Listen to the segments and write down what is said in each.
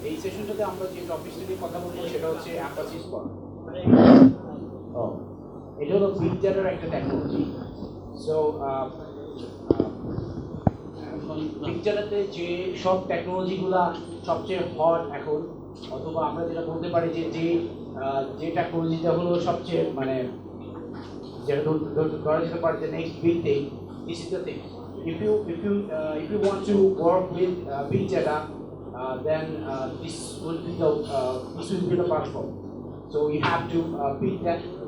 এই সেশনটাতে আমরা যে টপিকটা নিয়ে কথা বলবো সেটা হচ্ছে Apache Spark। এটা হলো বিগ ডাটার একটা টেকনোলজি। সো বিগ ডাটাতে যে সব টেকনোলজিগুলো সবচেয়ে হট এখন, অথবা আমরা যেটা বলতে পারি যে যে টেকনোলজিটা হলো সবচেয়ে মানে যেটা ধরা যেতে পারে যে next big thing, this is the thing. If you want to work with big data, then this will be the platform. So you have to pick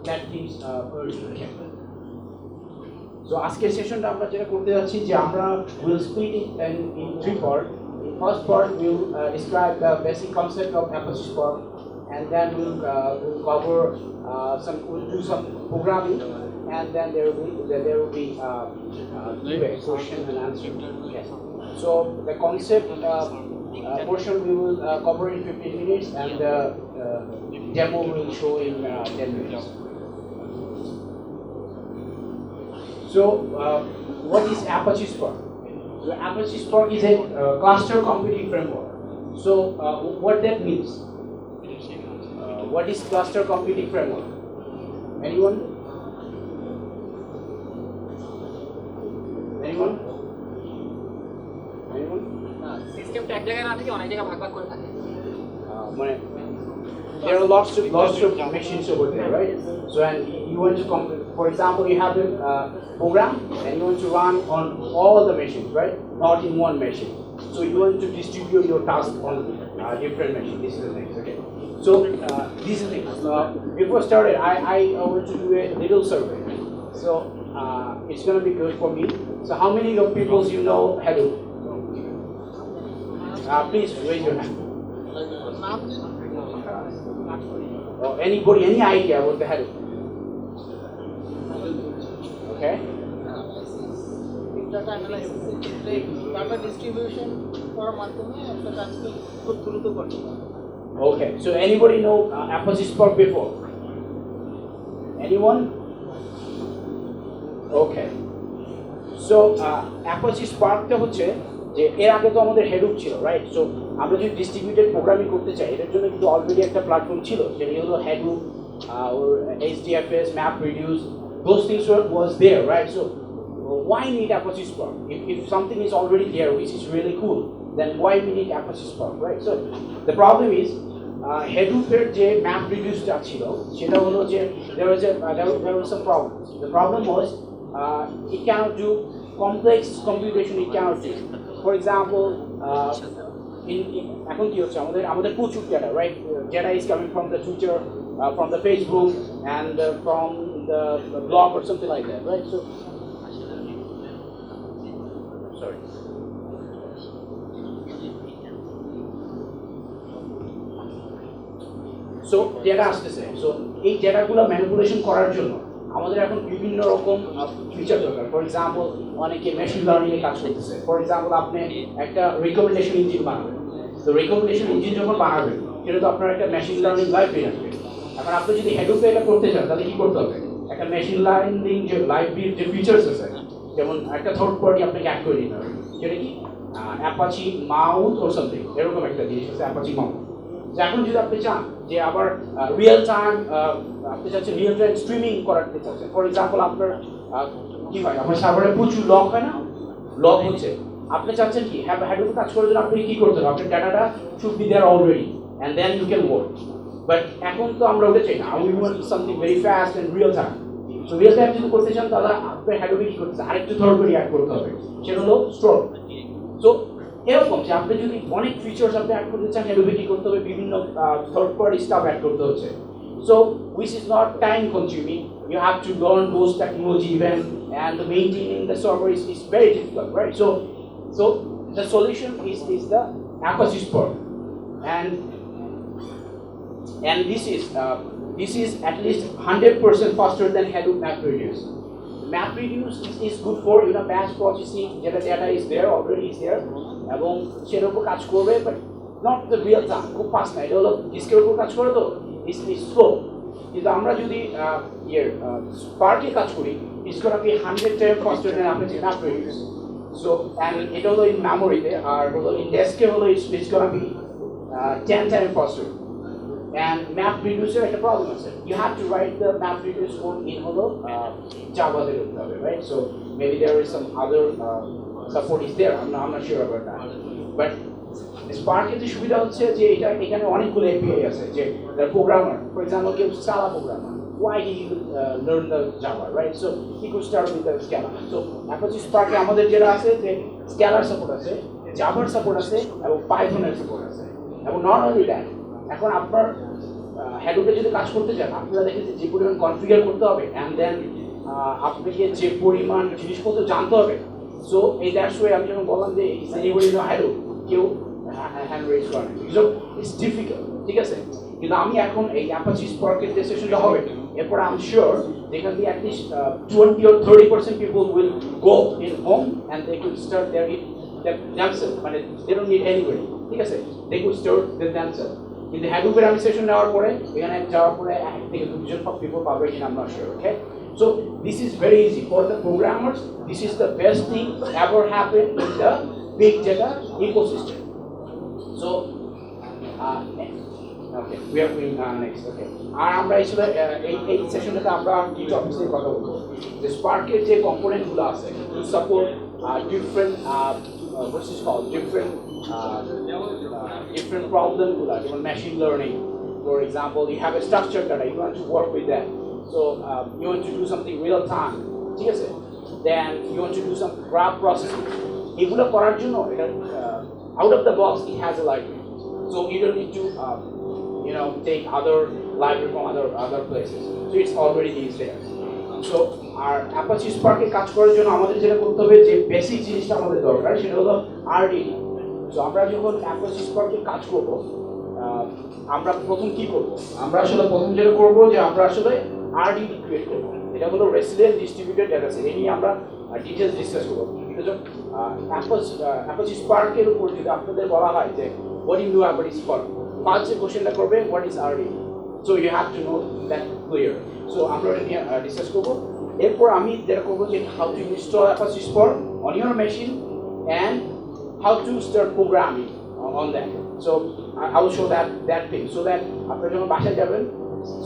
that things first. Okay. So আজকের সেশনটা আমরা যেটা করতে যাচ্ছি যে আমরা will split it in three parts. In first part we'll describe the basic concept of Apache Spark, and then we'll do some programming, and then there will be question and answer. Yes. So the concept portion we will cover in 15 minutes, and the demo will show in 10 minutes. So what is Apache Spark? So Apache Spark is a cluster computing framework. So what that means? What is cluster computing framework? Anyone? Anyone? System tag জায়গায় না থেকে অনেক জায়গা ভাগ ভাগ করে থাকে। There are lots of machines over there, right? So and you want to for example, you have a program and you want to run on all the machines, right? Not in one machine. So you want to distribute your task on different machines. This is the thing, okay? So this is the thing. Before started, I want to do a little survey. So it's going to be good for me. So how many of people you know Hadoop? Please raise your hand. Or anybody, any idea what the Hadoop? Okay. Data analysis, data distribution করার মাধ্যমে একটা কাজকে খুব দ্রুত করতে পারে। Okay. So anybody know Apache Spark before? Anyone? Okay. So Apache Spark টা হচ্ছে যে এর আগে তো আমাদের Hadoop ছিল, রাইট? সো আমরা যদি ডিস্ট্রিবিউটেড প্রোগ্রামিং করতে চাই এর জন্য কিন্তু অলরেডি একটা প্ল্যাটফর্ম ছিল, যেটা হলো Hadoop or HDFS, MapReduce. Those things was there, right? So why need Apache Spark? If something is already there, which is really cool, then why we need Apache Spark, right? So the problem is Hadoop-এর যে MapReduce টা ছিল সেটা হলো যে there was some problems. The problem was it cannot do complex computation. It cannot do. For example, এখন কি হচ্ছে আমাদের প্রচুর data, right? Data is coming from the Twitter, from the Facebook, and from the blog or something like that, right? So sorry. So data আসতেছে। So এই ডেটাগুলো manipulation করার জন্য আমাদের এখন বিভিন্ন রকম ফিচার দরকার। ফর এক্সাম্পল অনেকে মেশিন লার্নিং এ কাজ করতেছে। ফর এক্সাম্পল আপনি একটা রিকমেন্ডেশন ইঞ্জিন বানাবেন। তো রিকমেন্ডেশন ইঞ্জিন যখন বানাবেন সেটা তো আপনার একটা মেশিন লার্নিং লাইব্রেরি লাগবে। এখন আপনি যদি Hadoop এটা করতে চান তাহলে কি করতে হবে? একটা মেশিন লার্নিং যে লাইব্রেরির যে ফিচার্স আছে, যেমন একটা থার্ড পার্টি আপনাকে অ্যাড করে দিতে হবে, যেটা কি অ্যাপাচি মাউথ অর সামথিং, এরকম একটা জিনিস আছে অ্যাপাচি মাউথ। এখন যদি আপনি চান যে আবার রিয়েল টাইম আপনি চাচ্ছেন রিয়েল টাইম স্ট্রিমিং করাতে চাচ্ছেন, ফর এক্সাম্পল আপনার কি হয় আপনার সার্ভারে প্রচুর লগ হয় না, লগ হচ্ছে, আপনি চাচ্ছেন কি Hadoop কাজ করার জন্য আপনি কি করতে হবে? আপনার ডাটাটা should be there already and then you can work. But এখন তো আমরা ওটা চাই না, we want something very fast and real time. So real time যদি করতে চান তাহলে আপনার Hadoop কি করতে আরেকটু থার্ড পার্টি অ্যাড করতে হবে, সেটা হলো স্টোর। সো এরকম যে আপনি যদি অনেক ফিচার্স আপনি অ্যাড করতে চান Hadoop কি করতে হবে? বিভিন্ন থার্ড পার্টি স্টাফ অ্যাড করতে হচ্ছে। So which is not time consuming. You have to learn those technology even, and the maintaining the server is very difficult, right? So the solution is the Apache Spark, and this is at least 100% faster than Hadoop MapReduce. MapReduce is good for batch processing. Data is there already is there, এবং সেটার উপর কাজ করবে, but not the real time, খুব fast না। এটা হলো ডিস্কের উপর কাজ করে তো is slow. কিন্তু আমরা যদি Spark এ কাজ করি, it's gonna be 100 times faster than Apache MapReduce. So and এটা হলো in memory তে, আর হলো in disk এ হলো it's gonna be 10 times faster. And MapReduce একটা problem আছে. You have to write the MapReduce code in হলো Java তে করতে হবে, right? So maybe there is some other support is there. I'm not sure about that. But Spark এর যে সুবিধা হচ্ছে যে এটা এখানে অনেকগুলো API আছে যে the programmer, for example, কেউ Scala programmer. Why he learn the Java, right? So he could start with the Scala. So Apache Spark এ আমাদের যেটা আছে যে Scala support আছে, Java support আছে এবং Python এর support আছে। এবং not only that, এখন আপনার Hadoop-এ যদি কাজ করতে চান, আপনারা দেখেন যে পরিমাণ কনফিগার করতে হবে and then আপনাকে যে পরিমাণ জিনিসপত্র জানতে হবে। So এই দ্যাটস ওয়ে আমি যখন বললাম যে is anybody know Hadoop, কেউ হ্যান্ড রেজ করে না। So it's difficult, ঠিক আছে? কিন্তু আমি এখন এই Apache Spark-এর যে সেশনটা হবে, এরপর I'm sure there can be at least 20 or 30% people will go in home and they could start themselves, মানে they don't need anybody, ঠিক আছে? They could start themselves. কিন্তু Hadoop-এর আমি সেশন নেওয়ার পরে এখানে যাওয়ার পরে এক থেকে দুজন people পাবে কিনা I'm not sure, okay? So this is very easy for the programmers. This is the best thing ever happened in the big data ecosystem. So okay, we are going next. Okay, আর আমরা আসলে এই সেশনটাতে আমরা কি topics নিয়ে কথা বলবো? যে স্পার্কের যে কম্পোনেন্টগুলো আছে to support different what is called different problemগুলো, যেমন machine learning. For example, you have a structured data, you want to work with that. So you want to do something real time, ঠিক আছে? Then you want to do some graph processing. এগুলো করার জন্য এটা out of the box it has a library, so you don't need to take other library from other places, so it's already is there. So our Apache Spark এ কাজ করার জন্য আমাদের যেটা করতে হবে যে বেসিক জিনিসটা আমাদের দরকার সেটা হলো RDD. So আমরা যখন Apache Spark এ কাজ করব আমরা প্রথম কি করব? আমরা আসলে প্রথম যেটা করব যে আমরা আসলে RDD ক্রিয়েট করব। এটা হলো রেসিডেন্ট ডিস্ট্রিবিউটেড ডেটা সেট। এই নিয়ে আমরা ডিটেইলস ডিসকাস করব। বিকজ অফ Apache Spark এর উপর যদি আপনাদের বলা হয় যে what do you do Apache Spark, first যে কোশ্চেনটা করবে what is RDD, so you have to know that clear. So আমরা এটা নিয়ে ডিসকাস করব। এরপর আমি যেটা করব যে how to install Apache Spark on your machine and how to start programming on that. So I will show that thing so that আপনারা যখন বাসায় যাবেন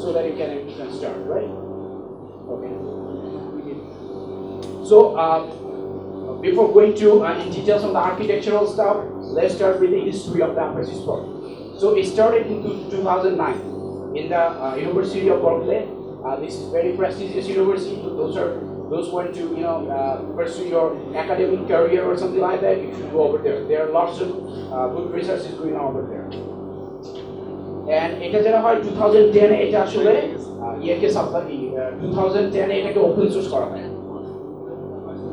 so that you can start, right? Okay. So before going to in details on the architectural stuff, let's start with the history of the Apache Spark. So it started in 2009 in the University of Berkeley. This is very prestigious university. Those want to pursue your academic career or something like that, you should go over there. There are lots of good research is going on over there. And এটা যেটা হয় 2010 এ এটা আসলে ইয়েকে supply 2010 এ এটাকে open source করা হয়।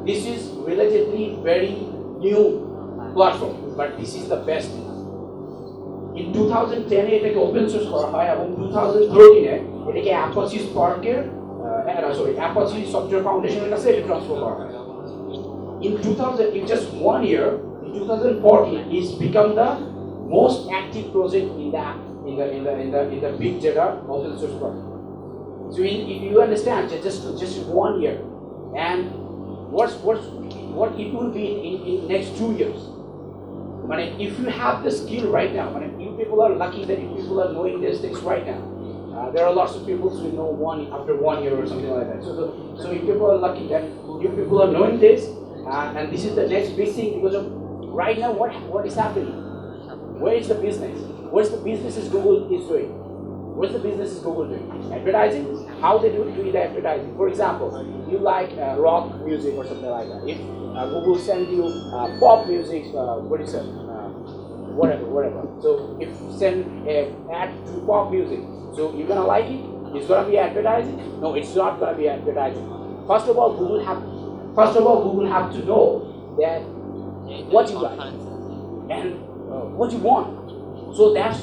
This is relatively very new platform, but this is the best. In 2010 এ এটাকে open source করা হয় এবং 2013 এ এটাকে Apache Spark এর Apache Software Foundation এর কাছে এটা ট্রান্সফার করা হয়। In just 1 year, in 2014, it's become the most active project in the big data open source project. So you understand, just 1 year, and what it will be in next 2 years. But if you have the skill right now, you people are lucky that you people are knowing these things right now. There are lots of people who know after 1 year or something like that. So you people are lucky that you people are knowing this, and this is the next big thing because of right now what is happening. Where is the business? What's the business is Google is doing? What's the business is Google doing? Advertising? How they do the advertising? For example, you like rock music or something like that. If Google send you pop music, what is it? Whatever. So if send an ad to pop music, so you're gonna like it? It's gonna be advertising? No, it's not gonna be advertising. First of all, Google have to know that what you like and what you want. So that's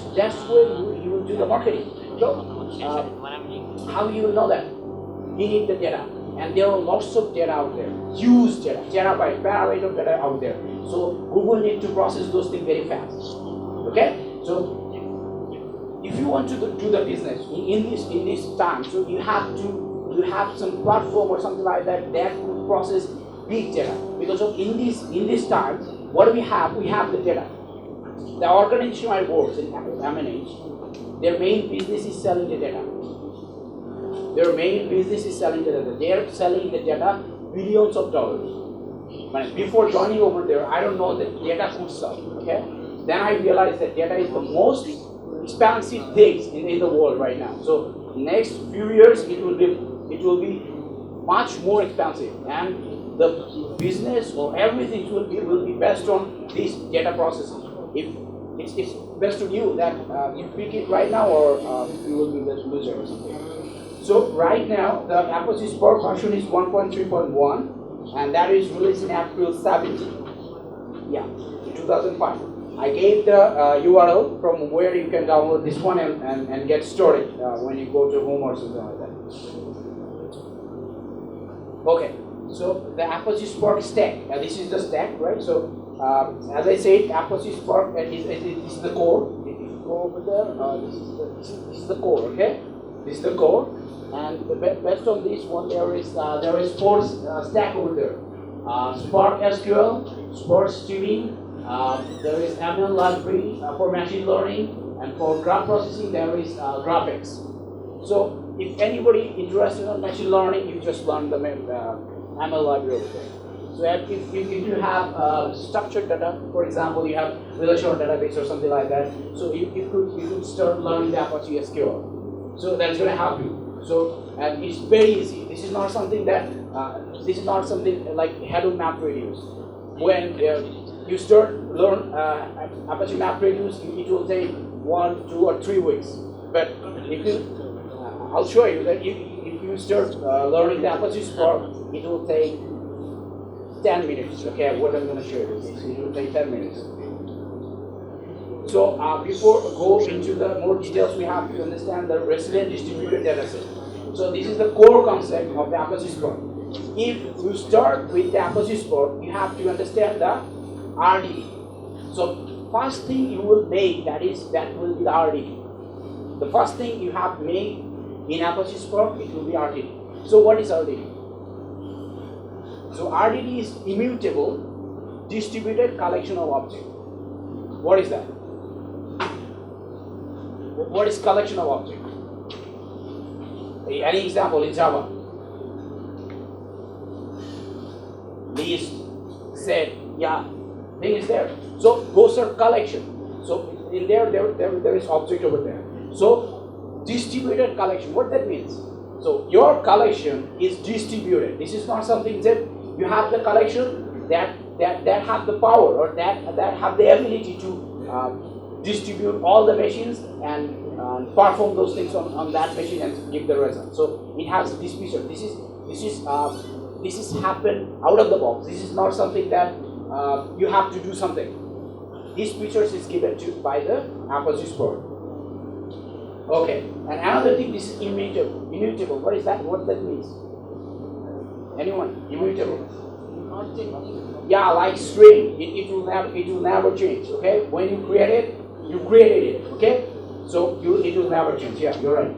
where you will do the marketing. So how you will know that? You need the data, and there are lots of data out there, huge data, terabyte of data out there. So Google need to process those things very fast. Okay, so if you want to do the business in this time, so you have some platform or something like that could process big data, because of in this time, what do we have? We have the data. The organization I work in, MNH, their main business is selling the data. Their main business is selling the data. They are selling the data billions of dollars. But before joining over there, I don't know that data could sell. Okay? Then I realized that data is the most expensive thing in the world right now. So next few years it will be much more expensive, and the business or everything will be based on this data processing. If it's best to you that you pick it right now, or you will be the loser or something. So right now the Apache Spark version is 1.3.1, and that is released in April 17. Yeah, in 2005. I gave the URL from where you can download this one and get storage when you go to home or something like that. Okay, so the Apache Spark stack. This is the stack, right? So as I said, Apache Spark is the core. If you go over there, this is the core. Okay, this is the core, and based on this one, there is four stack over there. Spark SQL, Spark Streaming. There is ML library for machine learning, and for graph processing there is graphics. So if anybody interested in machine learning, you just learn the ML library over there. So if you have structured data, for example, you have relational database or something like that, so you could start learning the Apache SQL. So that's going to help you. So and it's very easy. This is not something like Hadoop MapReduce. When you start learn Apache MapReduce, it will take 1, 2, or 3 weeks. But if I'll show you that if you start learning the Apache Spark, it will take 10 minutes. Okay, what I'm going to show you is it will take 10 minutes. So before go into the more details, we have to understand the resilient distributed data set. So this is the core concept of the Apache Spark. If you start with the Apache Spark, you have to understand the RDD. So first thing you will make, that will be the RDD. The first thing you have made in Apache Spark, it will be RDD. So what is RDD? So RDD is immutable distributed collection of objects. What is that? What is collection of objects? Any example in Java? List, set, yeah, thing is there. So those are collection. So in there is object over there. So distributed collection, what that means? So your collection is distributed. This is not something that you have the collection that have the power or that have the ability to distribute all the machines and perform those things on that machine and give the result. So it has this feature. This is happen out of the box. This is not something that you have to do something. These features is given to by the Apache Spark. Okay, and another thing, this is immutable. Immutable. What is that? What that means? Anyone? Immutable. Not changing. Yeah, like string. It will never change. Okay, when you create it, you created it. Okay, so it will never change. Yeah, you're right.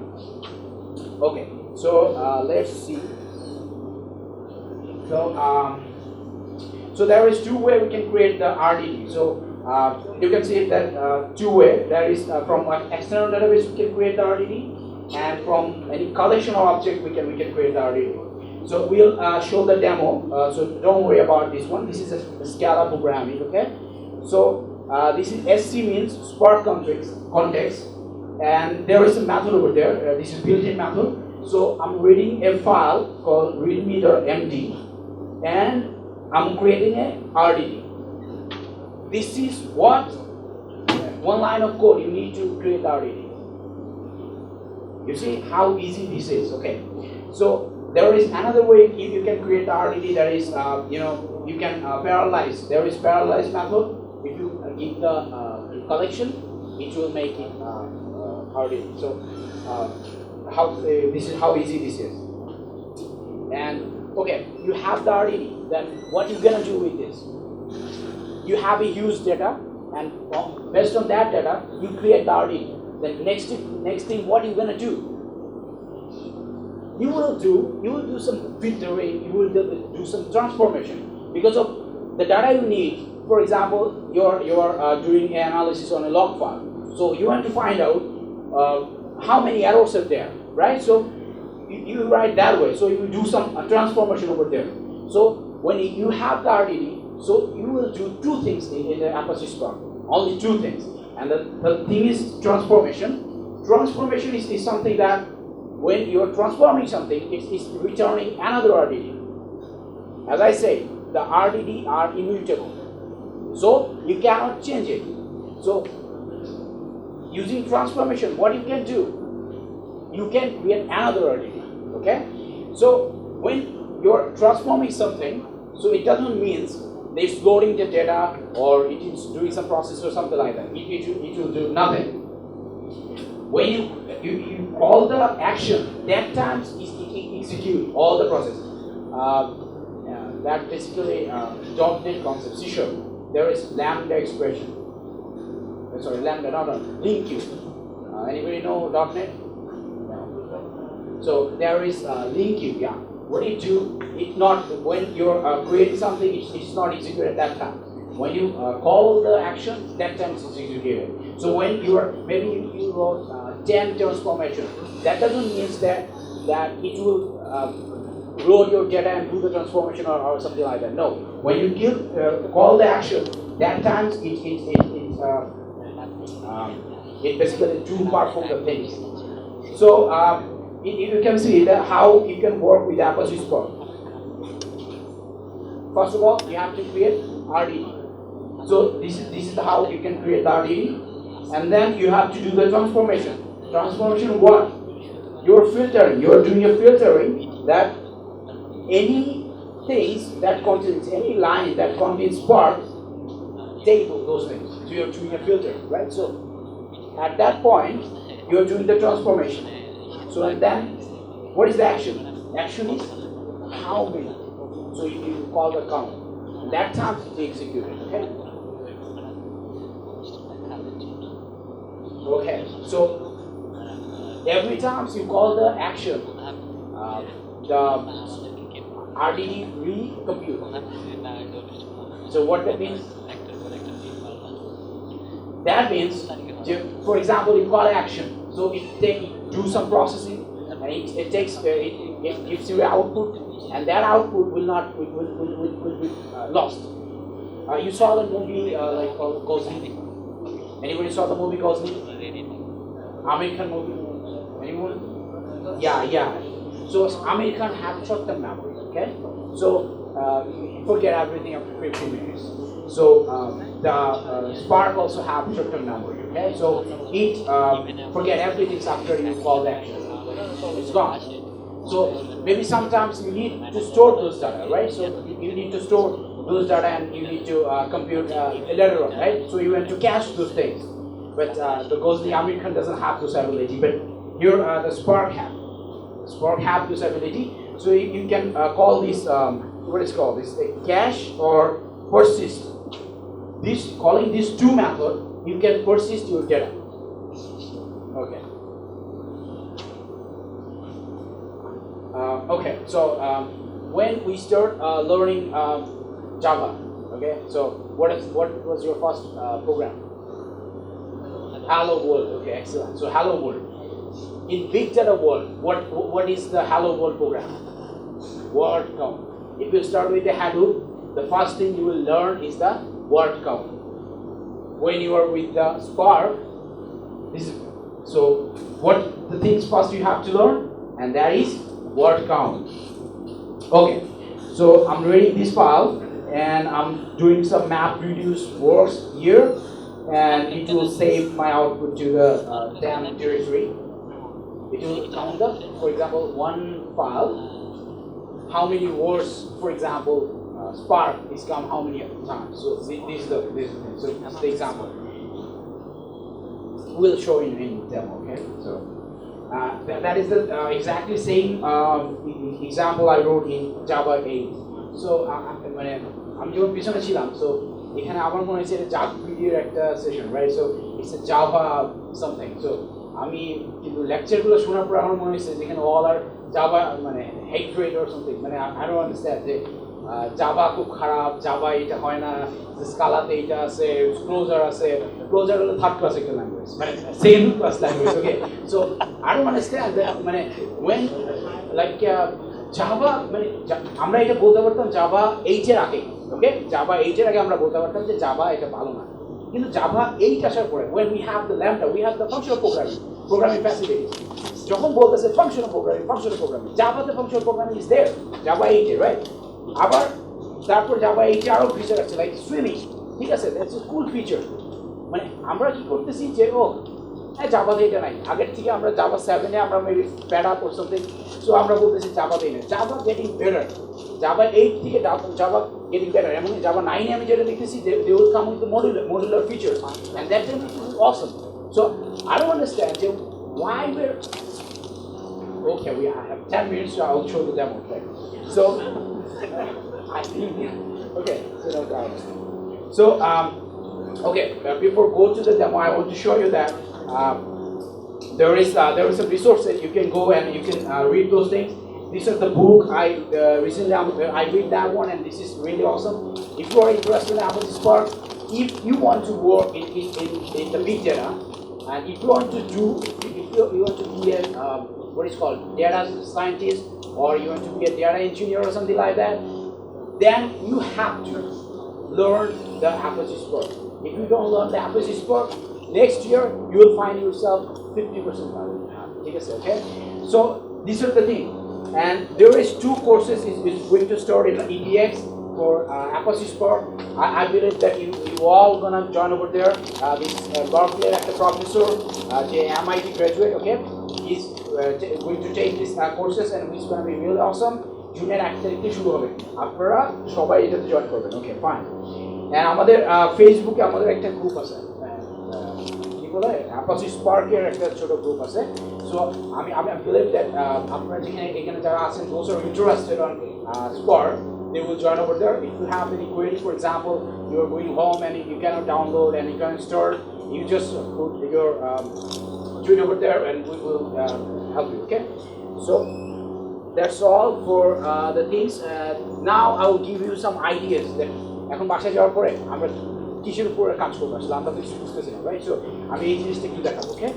Okay, so let's see. So there is two ways we can create the RDD. So you can see that two ways. There is from an external database we can create the RDD, and from any collection of objects we can create the RDD. So we'll show the demo. So don't worry about this one. This is a Scala programming. Okay. So this is SC means Spark context, and there is a method over there. This is built-in method. So I'm reading a file called readme.md. and I'm creating a RDD. This is what one line of code you need to create RDD. You see how easy this is. Okay, so there is another way if you can create the RDD. That is, you can parallelize. There is parallelize method. If you give the collection, it will make it RDD. So this is how easy this is. And okay, you have the RDD. Then what you're gonna do with this? You have a used data, and based on that data, you create the RDD. Then next thing, what you're gonna do? You will do some filtering. You will do some transformation because of the data you need for example, you're doing an analysis on a log file. So you want to find out how many errors are there, right? So you write that way. So you do some transformation over there. So when you have the RDD, so you will do two things in the Apache Spark. Only two things. And the thing is transformation. Transformation is something that when you're transforming something, it's returning another RDD. As I say, the RDD are immutable. So you cannot change it. So using transformation, what you can do? You can create another RDD. Okay? So when you're transforming something, so it doesn't mean it's loading the data or it is doing some process or something like that. It will do nothing. When you call the action, that time it execute all the process. That basically .NET concept. Sure, there is lambda expression. Sorry, lambda, not link queue. Anybody know .NET? So there is link queue. Yeah. What do you do? It's not when you're creating something. It's not executed at that time. When you call the action, that time it's executed. So when maybe you wrote 10 transformation, that doesn't mean that it will load your data and do the transformation or something like that. No. When you call the action, that time it basically do perform the things. So you can see that how you can work with Apache Spark. First of all, you have to create RDD. So this is how you can create the RDD, and then you have to do the transformation. Transformation what? You're filtering. You're doing a filtering that any things that contains any line that contains Spark, take those things. So you're doing a filter, right? So at that point, you're doing the transformation. So and then, what is the action? Action is how many. So you call the count. That time it's executed. Okay. Okay. So every time you call the action, the RDD recompute. So what that means? That means, for example, you call action. So it do some processing, and it gives you an output, and that output will be lost. You saw the movie like called Gosling. Anybody saw the movie Gosling? American movie. Anyone? Yeah. So American have short-term memory. Okay. So forget everything after 15 minutes. So the Spark also have short-term memory. Okay, so it forget everything after you call the action. It's gone. So maybe sometimes you need to store those data, right? So you need to store those data and you need to compute later on, right? So you want to cache those things. But the American doesn't have this ability. But here the Spark have. Spark have this ability. So you can call this what is called this cache or persist. Calling these two methods, you can persist your data. Okay. Okay. So when we start learning Java, okay. So what was your first program? Hello World. Okay, excellent. So Hello World. In big data world, what is the Hello World program? Word count. If you start with the Hadoop, the first thing you will learn is the word count. When you are with the Spark, so what the things first you have to learn, and that is word count. Okay, so I'm reading this file and I'm doing some MapReduce works here, and it will save my output to the temp directory. It will count the, for example, one file, how many words, for example, Spark is come how many times. So this is the example. We'll show in demo. Okay, so that is the exactly same example I wrote in Java 8. So আমি যখন পিছনে ছিলাম, so এখানে আমার মনে হয়েছে Java ভিডিওর একটা session, right? So it's a Java something. So আমি কিন্তু লেকচারগুলো শোনার পর আমার মনে হয়েছে যেখানে অল আর জাভা মানে হেট্রেড অর সামথিং, মানে আই ডোন্ট আন্ডারস্ট্যান্ড যে জাভা খুব খারাপ, জাভা এটা হয় না, স্কালাতে এটা আছে, ক্লোজার আছে, ক্লোজার হলো থার্ড ক্লাস একটা ল্যাঙ্গুয়েজ, মানে second class language, okay? So I don't understand that, মানে when লাইক জাভা, মানে আমরা এটা বলতে পারতাম জাভা 8 এর আগে, ওকে? জাভা 8 এর আগে আমরা বলতে পারতাম যে জাভা এটা ভালো না, কিন্তু জাভা 8 আসার পরে when we have the lambda, we have the functional programming facilities, যখন বলতেছে functional programming, জাভাতে functional programming is there, Java 8 A, right? আবার তারপর জাভা 8 এ আরো ফিচার আছে লাইক সুইমিং, ঠিক আছে? That's a cool feature. মানে আমরা কি করতেছি যে জাভাতে এটা নাই, আগের থেকে আমরা জাভা 7 এ আমরা maybe fed up or something, so আমরা বলতেছি জাভাতে নেই, জাভা গেটিং বেটার, জাভা 8 থেকে জাভা গেটিং বেটার, এবং জাভা 9 এ আমি যেটা দেখতেছি they will come with the modular features, and that is awesome. So I don't understand why we're okay, we have 10 minutes, so I'll show the demo, okay? So I think okay, so no problem. So okay, before go to the demo, I want to show you that there is some resources you can go and you can read those things. This is the book I recently I read that one, and this is really awesome. If you are interested in Apache Spark, if you want to work in the big data, and if you want to do, if you want to be a what is called data scientist, or you want to be a data engineer or something like that, then you have to learn the Apache Spark. If you don't learn the Apache Spark, next year you will find yourself 50% value. Okay? So these are the things. And there is 2 courses is going to start in EDX for Apache Spark. I believe that you all gonna join over there. This Berkeley professor, the MIT graduate, okay? He's going to take these courses, and it's gonna be really awesome. জুনের 1 তারিখ থেকে শুরু হবে, আপনারা সবাই এটাতে join করবেন, ওকে? Fine. And আমাদের ফেসবুকে আমাদের একটা গ্রুপ আছে, কি বলে অ্যাপাচি স্পার্কের একটা ছোট গ্রুপ আছে। সো আমি বিলিভ দ্যাট আপনারা এখানে যারা আছেন, those are interested on Spark, they will join over there. If you have any queries, for example, you are going home and you cannot download and you cannot start, you just put your tweet over there and we will help you, okay? So that's all for the things. Now I will give you some ideas that এখন বাসায় যাওয়ার পরে আমরা কিসের উপরে কাজ করবো, আসলে আমরা কিছু বুঝতেছি না, রাইট? সো আমি এই জিনিসটা একটু দেখাবো, ওকে?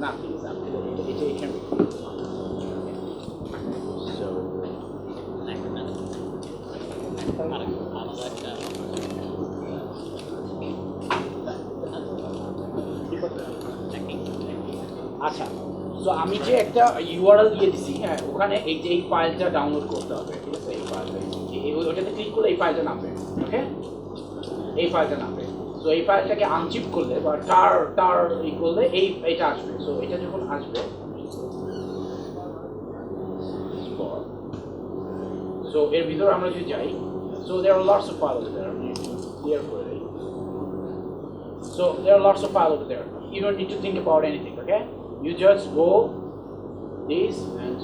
না প্লিজ, এটা এখানে আচ্ছা। সো আমি যে একটা ইউআরএল দিয়ে দিছি, হ্যাঁ, ওখানে এই যে এই ফাইলটা ডাউনলোড করতে হবে, ঠিক আছে? এই ফাইলটা ওটাতে ক্লিক করলে এই ফাইলটা নামবে, ওকে? এই ফাইলটা নামবে। সো এই ফাইলটাকে আনচিপ করলে বা টার ই করলে এইটা আসবে। সো এটা যখন আসবে, সো এর ভিতরে আমরা যদি যাই, so there are lots of files there, আমি ক্লিয়ার করে দিই। So there are lots of files over there. You don't need to think about anything, okay? You just go this and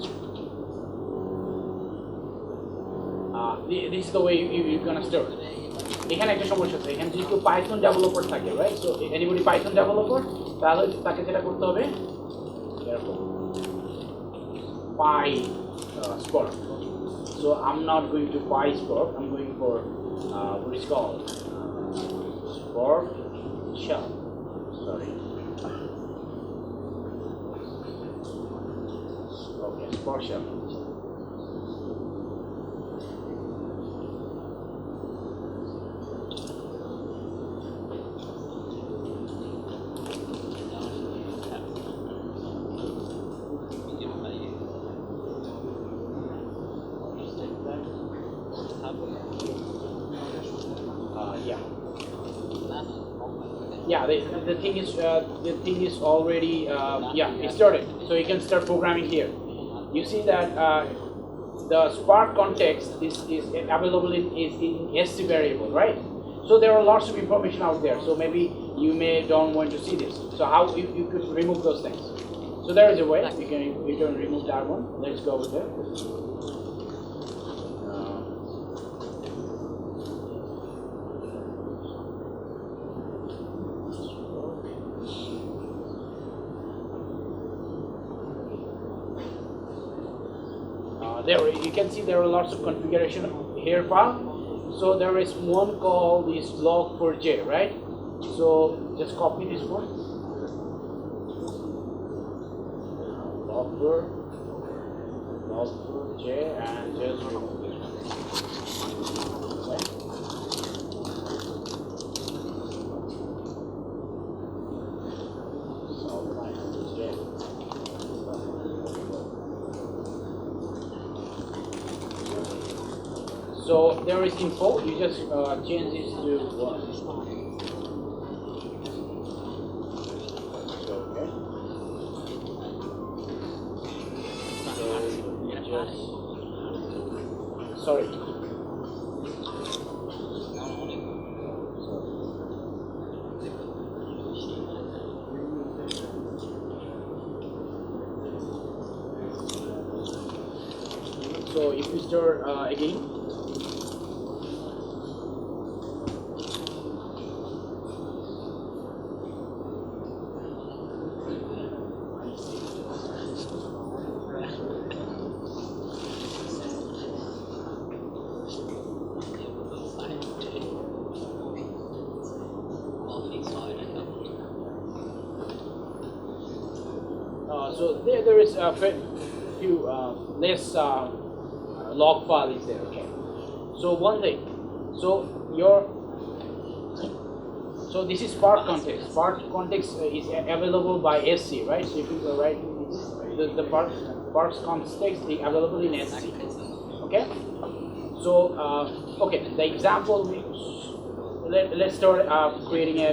this is the way you're gonna start. এখানে একটা সমস্যা আছে, এখানে যদি কেউ পাইথন ডেভেলপার থাকে, right? So anybody Python developer, তাহলে তাকে যেটা করতে হবে এরকম Spark. So I'm not going to Spark, I'm going for what is called Spark shell. Sorry. Okay, Spark shell. Yeah, the thing is already yeah, it started. So you can start programming here. You see that the Spark context is available in SC variable, right? So there are lots of information out there. So maybe you don't want to see this. So how you could remove those things? So there is a way you can remove that one. Let's go over there. there you can see there are lots of configuration here file. So there is one called is log4j, right? So just copy this one. Log4j and just remove this one. Okay. So there is info, you just change this to 1. So, okay. So sorry. So if you start again. So there is a few less log file is there. Okay. So one thing. So this is Spark context. Spark context is available by SC, right? So if you go right, the Spark's context is available in SC. Okay. So okay, the example. Let's start creating a.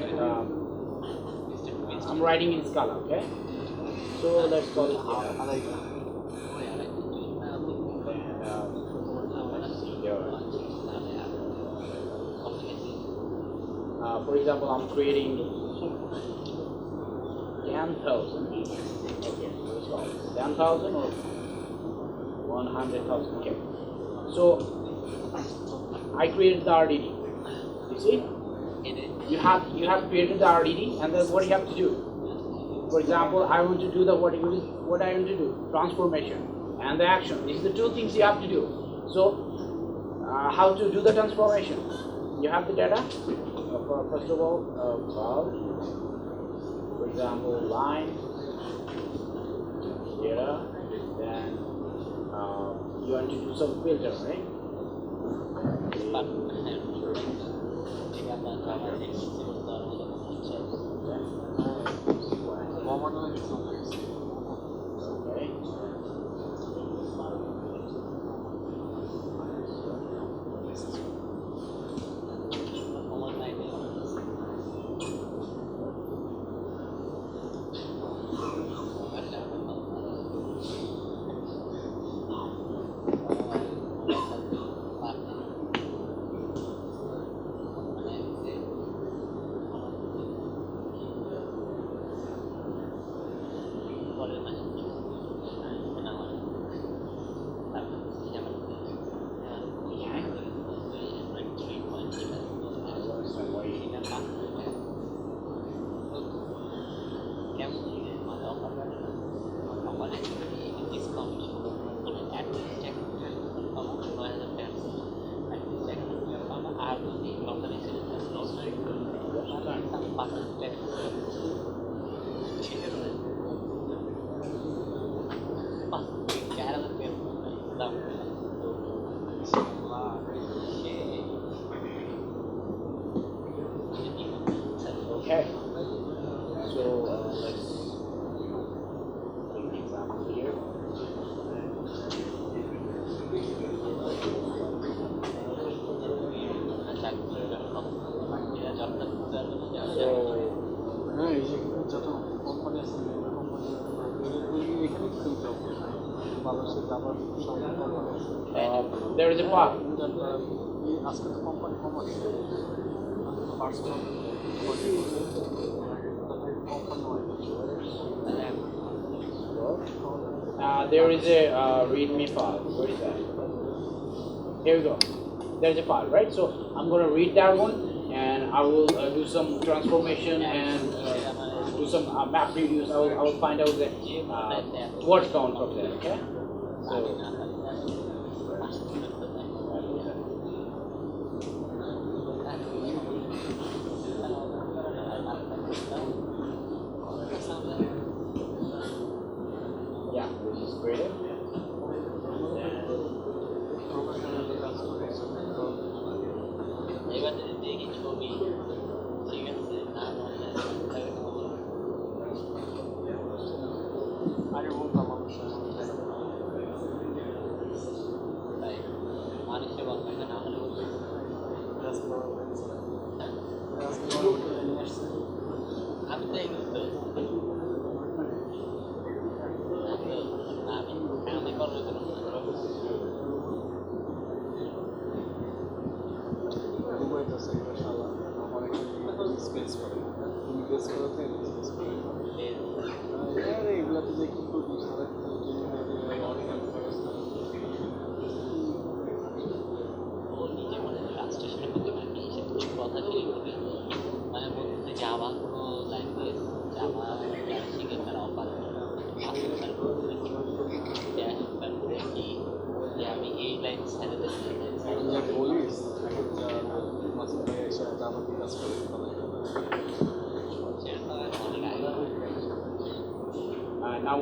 I'm writing in Scala. Okay. So let's call it for example, I'm creating 10,000. Okay, let's call it 10,000 or 100,000. Okay. So I created the RDD. You see? You have created the RDD, and then what do you have to do? For example, I want to do what I want to do, transformation and the action. These are the two things you have to do. So, how to do the transformation? You have the data. First of all, file. For example, line data. Then you want to do some filter, right? Okay. Okay, so let's take an example here. There is a part. There is a readme file. Where is that? Here we go. There's a file, right? So I'm going to read that one, and I will do some transformation and do some MapReduce. I will find out the word count of that. Okay. So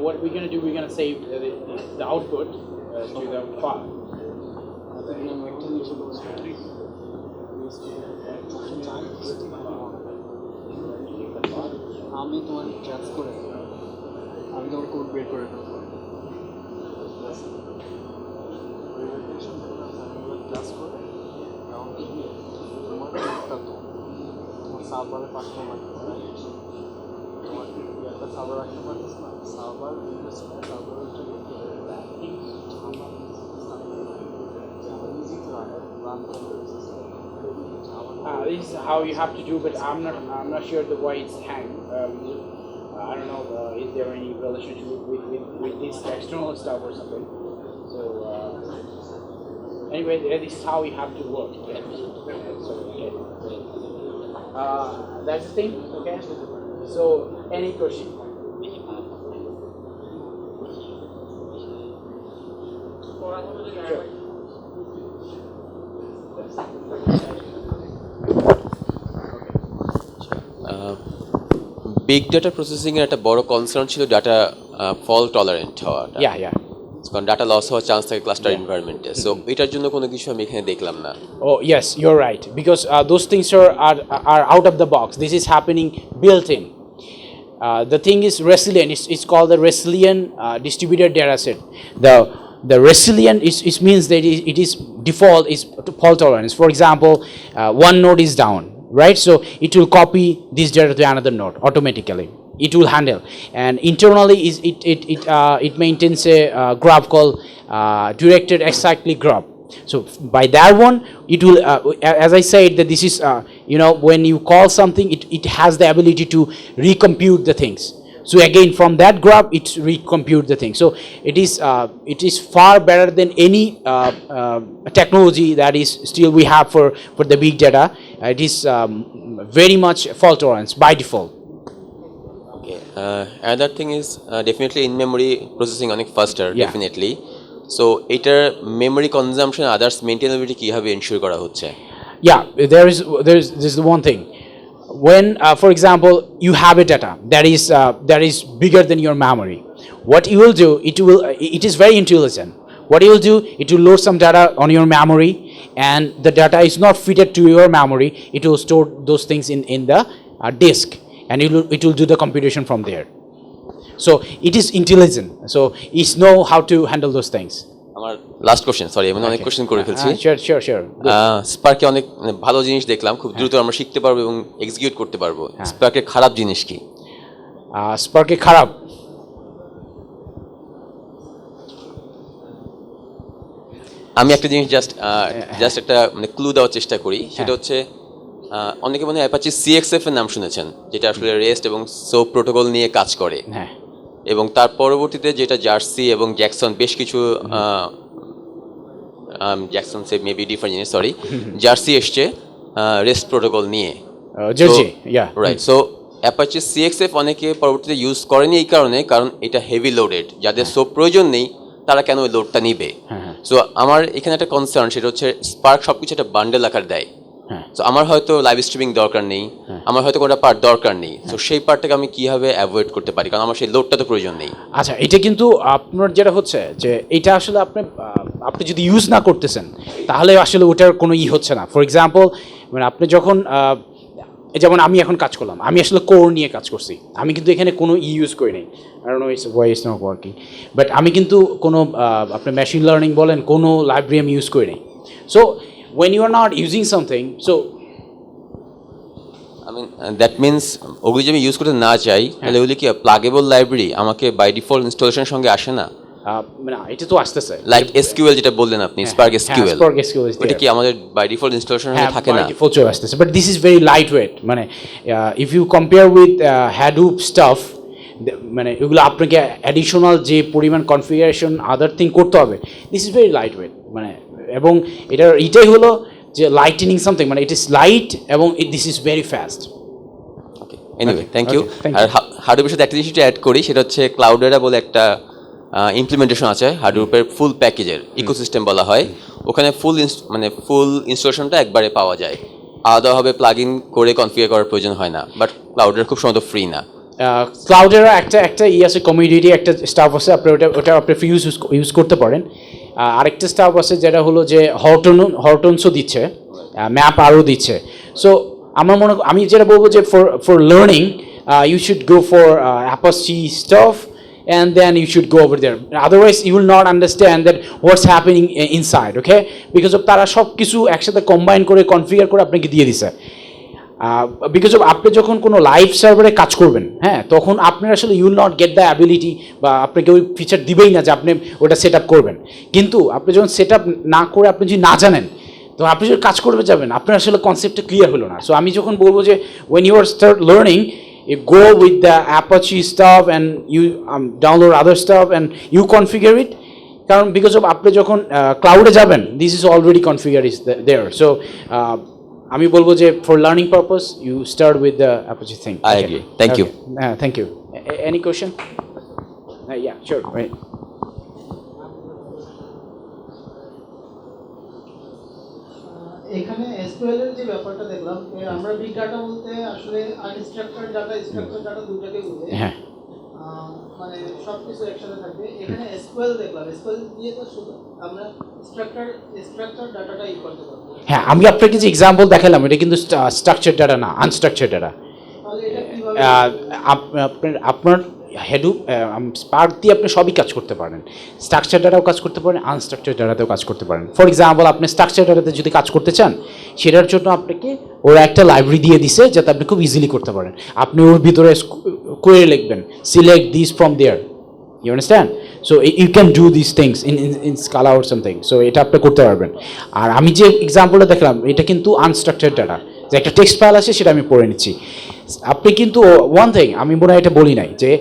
what we're going to do, we're going to save the output to the file. আমি তোমার trans করে আমি তোমার code বের করে দেবো class করে তোমার কোডটা তো তোমার সার্ভারে পাঠানো মানে তোমার একটা সার্ভার রাখতে পারছিস না server This is how you have to do, but I'm not sure the why it's hang. I don't know. Is there any relationship with this external stuff or something? So anyway, this is how you have to work. Okay. So okay. That's the thing. Okay. So any question? Sure. Big data processing এর একটা বড় concern ছিল data fault tolerant হওয়াটা। Yeah. কারণ data loss হওয়ার chance থাকে cluster এনভায়রনমেন্টে। So এটার জন্য কোনো কিছু আমি এখানে দেখলাম না। Oh yes, you're right, because those things are out of the box. This is happening built in. The thing is resilient. It's called the resilient distributed data set. The resilient is means that it is default is fault tolerance. For example, one node is down, right? So it will copy this data to another node automatically. It will handle, and internally it maintains a graph called directed acyclic graph. So by that one, it will, as I said, that this is when you call something, it has the ability to recompute the things. So again, from that graph, it recompute the thing. So it is far better than any technology that is still we have for the big data. It is very much fault tolerance by default. Another thing is definitely in memory processing অনেক faster, Yeah. definitely. So এটার memory consumption others maintainability কিভাবে ensure করা হচ্ছে? Yeah, there's the one thing. When, for example, you have a data that is bigger than your memory, what you will do, it is very intelligent. What you will do, it will load some data on your memory, and the data is not fitted to your memory. It will store those things in the disk, and it will do the computation from there. So it is intelligent. So it know how to handle those things. আমার last question, sorry আমি অনেক question করে ফেলছি। Sure. স্পার্কে অনেক ভালো জিনিস দেখলাম, খুব দ্রুত আমরা শিখতে পারবো এবং এক্সিকিউট করতে পারবো। স্পার্কের খারাপ জিনিস কি? স্পার্কে খারাপ, আমি একটা জিনিস জাস্ট একটা ক্লু দেওয়ার চেষ্টা করি, সেটা হচ্ছে অনেকে মনে হয় অ্যাপাচি CXF এর নাম শুনেছেন, যেটা আসলে রেস্ট এবং সোপ প্রোটোকল নিয়ে কাজ করে। হ্যাঁ, এবং তার পরবর্তীতে যেটা জার্সি এবং জ্যাকসন বেশ কিছু জ্যাকসন সে মেবি ডিফারেন্ট জিনিস, সরি, জার্সি এসছে রেস্ট প্রোটোকল নিয়ে। রাইট। সো অ্যাপাচি CXF অনেকে পরবর্তীতে ইউজ করেনি এই কারণ এটা হেভি লোডেড, যাদের সোপ প্রয়োজন নেই তারা কেন ওই লোডটা নিবে? সো আমার এখানে একটা কনসার্ন, সেটা হচ্ছে স্পার্ক সবকিছু একটা বান্ডেল আকার দেয়। তো আমার হয়তো লাইভ স্ট্রিমিং দরকার নেই, আমার হয়তো কোনো পার্ট দরকার নেই, তো সেই পার্টটাকে আমি কিভাবে অ্যাভয়েড করতে পারি, কারণ আমার সেই লোডটা তো প্রয়োজন নেই। আচ্ছা, এটা কিন্তু আপনার যেটা হচ্ছে যে এটা আসলে আপনি যদি ইউজ না করতেছেন তাহলে আসলে ওটার কোনো হচ্ছে না। ফর এক্সাম্পল, মানে আপনি যখন যেমন আমি এখন কাজ করলাম, আমি আসলে কোর নিয়ে কাজ করছি, আমি কিন্তু এখানে কোনো ইউজ করি নাই। I don't know why it's not working, but আমি কিন্তু কোনো আপনার মেশিন লার্নিং বলেন কোনো লাইব্রেরি আমি ইউজ করি নাই। So when you are not using something, so I mean that means ওগুলো যদি আমি ইউজ করতে না চাই তাহলে ওগুলো কি প্লাগেবল লাইব্রেরি আমাকে বাই ডিফল্ট ইনস্টলেশনের সঙ্গে আসে না? না, এটা তো আসতেছে, লাইক SQL যেটা বললেন আপনি, স্পার্ক SQL, এটা কি আমাদের বাই ডিফল্ট ইনস্টলেশনে থাকে না? ডিফল্ট চলে আসতেছে, but this is very light weight. মানে if you compare with Hadoop stuff, মানে এগুলো আপনাকে অ্যাডিশনাল যে পরিমাণ কনফিগারেশন আদার থিং করতে হবে, this is very light weight. মানে এবং এটাই হলো যে লাইটেনিং সামথিং, মানে ইট ইজ লাইট এবং this is very fast. Okay, anyway thank you. আর হাডুপের সাথে একটা জিনিস অ্যাড করি, সেটা হচ্ছে ক্লাউডেরা বলে একটা ইমপ্লিমেন্টেশন আছে হাডুপের ফুল প্যাকেজের, ইকোসিস্টেম বলা হয়। ওখানে ফুল ইনস্টলেশনটা একবারে পাওয়া যায়, আলাদাভাবে প্লাগ ইন করে কনফিগার করার প্রয়োজন হয় না, বাট ক্লাউডের খুব সম্ভবত ফ্রি না। ক্লাউডেরও একটা আছে কমিউনিটি একটা স্টাফ আছে, আপনি ওটা আপনি ফ্রি ইউজ করতে পারেন। আরেকটা স্টাফ আছে যেটা হলো যে হরটনসও দিচ্ছে, ম্যাপ আরও দিচ্ছে। সো আমার আমি যেটা বলবো যে for learning you should go for Apache stuff and then you should go over there. Otherwise you will not understand that what's happening inside, okay? Because of তারা সব কিছু একসাথে কম্বাইন করে কনফিগার করে আপনাকে দিয়ে দিছে। বিকজ অফ আপনি যখন কোনো লাইভ সার্ভারে কাজ করবেন, হ্যাঁ, তখন আপনার আসলে you will not get the ability, বা আপনাকে ওই ফিচার দিবেই না যে আপনি ওটা সেট আপ করবেন। কিন্তু আপনি যখন সেট আপ না করে আপনি যদি না জানেন, তো আপনি যদি কাজ করবে যাবেন, আপনার আসলে কনসেপ্টটা ক্লিয়ার হলো না। সো আমি যখন বলবো যে when you are start learning, you go with the Apache stuff and you download other stuff and you configure it, কারণ because of আপনি যখন ক্লাউডে যাবেন, this is already configured is there. So আমি বলবো যে for learning purpose you start with the Apache thing. I agree. Thank you. Thank you. Any question? Yeah, sure. Right. এখানে SQL এর যে ব্যাপারটা দেখলাম, আমরা বিগ ডাটা বলতে আসলে আনস্ট্রাকচার্ড ডাটা, স্ট্রাকচার্ড ডাটা দুটোকে বোঝাই। হ্যাঁ, মানে সবকিছু একসাথে থাকবে। এখানে এসকিউএল দেখলাম, এসকিউএল দিয়ে তো শুধু আমরা স্ট্রাকচার ডাটাটা ই করতে পারবো। হ্যাঁ, আমি আপনাকে যে এক্সাম্পল দেখালাম এটা কিন্তু স্ট্রাকচার ডাটা না, আনস্ট্রাকচার ডাটা। তাহলে এটা কিভাবে আপনার Hadoop স্পার্ক দিয়ে আপনি সবই কাজ করতে পারেন, স্ট্রাকচার ডাটাও কাজ করতে পারেন, আনস্ট্রাকচার ডাটাতেও কাজ করতে পারেন। ফর এক্সাম্পল আপনি স্ট্রাকচার ডাটাতে যদি কাজ করতে চান, সেটার জন্য আপনাকে ওরা একটা লাইব্রেরি দিয়ে দিছে যাতে আপনি খুব ইজিলি করতে পারেন। আপনি ওর ভিতরে কোয়েরি লিখবেন, select this from there, you understand? So you can do this things in Scala or something. সো এটা আপনি করতে পারবেন। আর আমি যে এক্সাম্পলটা দেখলাম এটা কিন্তু আনস্ট্রাকচার ডাটা, যে একটা টেক্সট ফাইল আছে সেটা আমি পড়ে নিচ্ছি। আপনি কিন্তু ওয়ান থিং আমি মনে হয় এটা বলি নাই, যে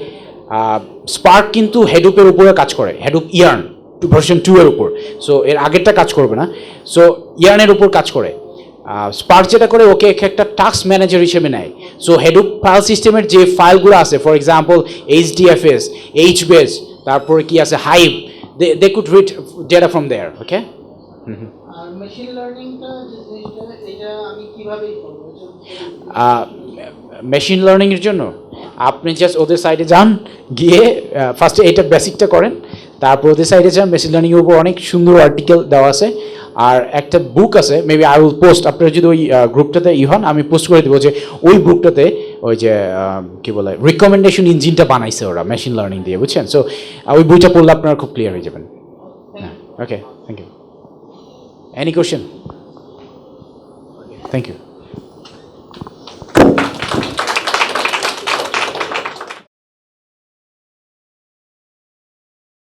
স্পার্ক কিন্তু হেডুপের উপরে কাজ করে, হেডুপ ইয়ার্ন ভার্সন 2 এর উপর। সো এর আগেরটা কাজ করবে না, সো ইয়ার্নের উপর কাজ করে। স্পার্ক যেটা করে ওকে একটা টাস্ক ম্যানেজার হিসেবে নেয়। সো হেডুপ ফাইল সিস্টেমের যে ফাইলগুলো আছে, ফর এক্সাম্পল HDFS, HBase, তারপরে কি আছে Hive, they could read data from there, okay? আর মেশিন লার্নিংটা যে জিনিসটা, এটা আমি কিভাবে করব? মেশিন লার্নিংয়ের জন্য আপনি জাস্ট ওদের সাইডে যান, গিয়ে ফার্স্টে এটা বেসিকটা করেন, তারপর ওদের সাইডে যান। মেশিন লার্নিংয়ের উপর অনেক সুন্দর আর্টিকেল দেওয়া আছে, আর একটা বুক আছে, মেবি আই উইল পোস্ট, আপনারা যদি ওই গ্রুপটাতে হন আমি পোস্ট করে দেবো, যে ওই বুকটাতে ওই যে কী বলে রিকমেন্ডেশন ইঞ্জিনটা বানাইছে ওরা মেশিন লার্নিং দিয়ে, বুঝছেন? সো ওই বইটা পড়লে আপনারা খুব ক্লিয়ার হয়ে যাবেন। হ্যাঁ, okay, thank you. Any question? Thank you.